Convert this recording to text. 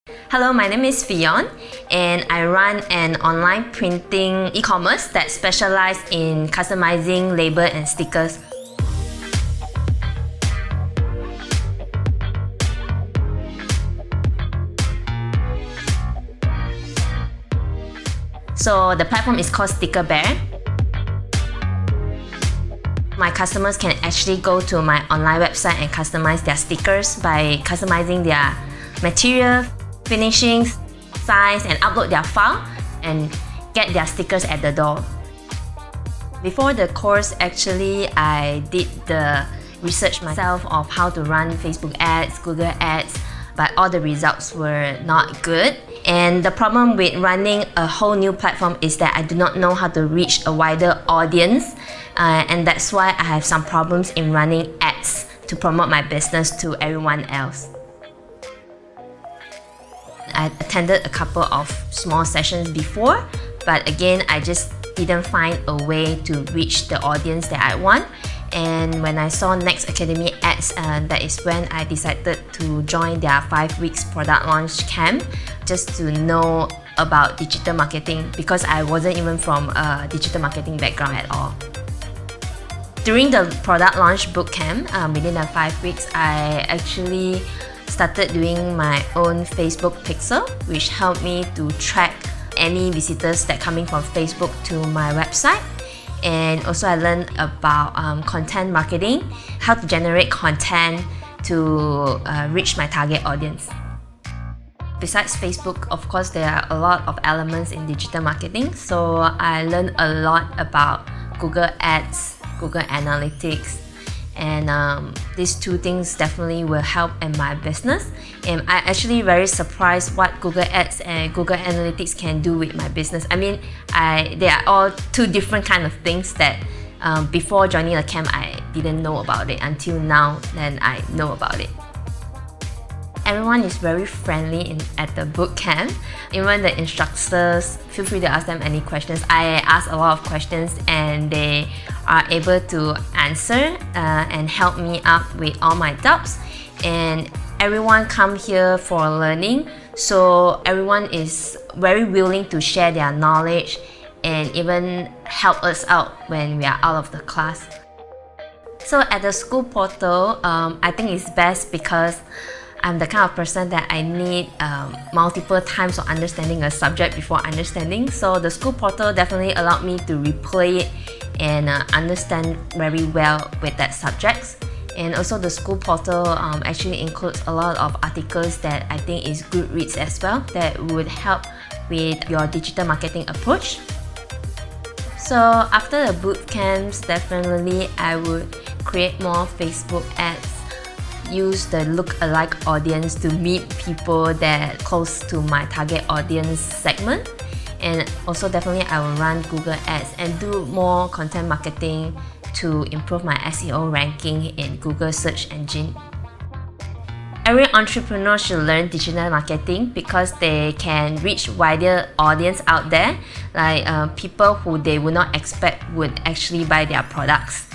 Hello, my name is Fion and I run an online printing e-commerce that specializes in customizing label and stickers. So the platform is called Sticker Bear. My customers can actually go to my online website and customize their stickers by customizing their material, finishings, size, and upload their file and get their stickers at the door. Before the course, actually, I did the research myself of how to run Facebook ads, Google ads, but all the results were not good. And the problem with running a whole new platform is that I do not know how to reach a wider audience, and that's why I have some problems in running ads to promote my business to everyone else. I attended a couple of small sessions before, but again, I just didn't find a way to reach the audience that I want. And when I saw Next Academy ads, that is when I decided to join their 5 weeks product launch camp just to know about digital marketing, because I wasn't even from a digital marketing background at all. During the product launch bootcamp, within the 5 weeks, I actually started doing my own Facebook pixel, which helped me to track any visitors that coming from Facebook to my website. And also I learned about content marketing, how to generate content to reach my target audience. Besides Facebook, of course, there are a lot of elements in digital marketing. So I learned a lot about Google Ads, Google Analytics, and these two things definitely will help in my business. And I'm actually very surprised what Google Ads and Google Analytics can do with my business. I mean, they are all two different kind of things that before joining the camp, I didn't know about it. Until now, then I know about it. Everyone is very friendly at the boot camp. Even the instructors, feel free to ask them any questions. I ask a lot of questions and they are able to answer and help me out with all my doubts. And everyone come here for learning, so everyone is very willing to share their knowledge and even help us out when we are out of the class. So at the school portal, I think it's best because I'm the kind of person that I need multiple times of understanding a subject before understanding. So the school portal definitely allowed me to replay it and understand very well with that subject. And also the school portal actually includes a lot of articles that I think is good reads as well, that would help with your digital marketing approach. So after the boot camps, definitely I would create more Facebook ads, use the look-alike audience to meet people that close to my target audience segment. And also definitely I will run Google Ads and do more content marketing to improve my SEO ranking in Google search engine. Every entrepreneur should learn digital marketing because they can reach wider audience out there, like people who they would not expect would actually buy their products.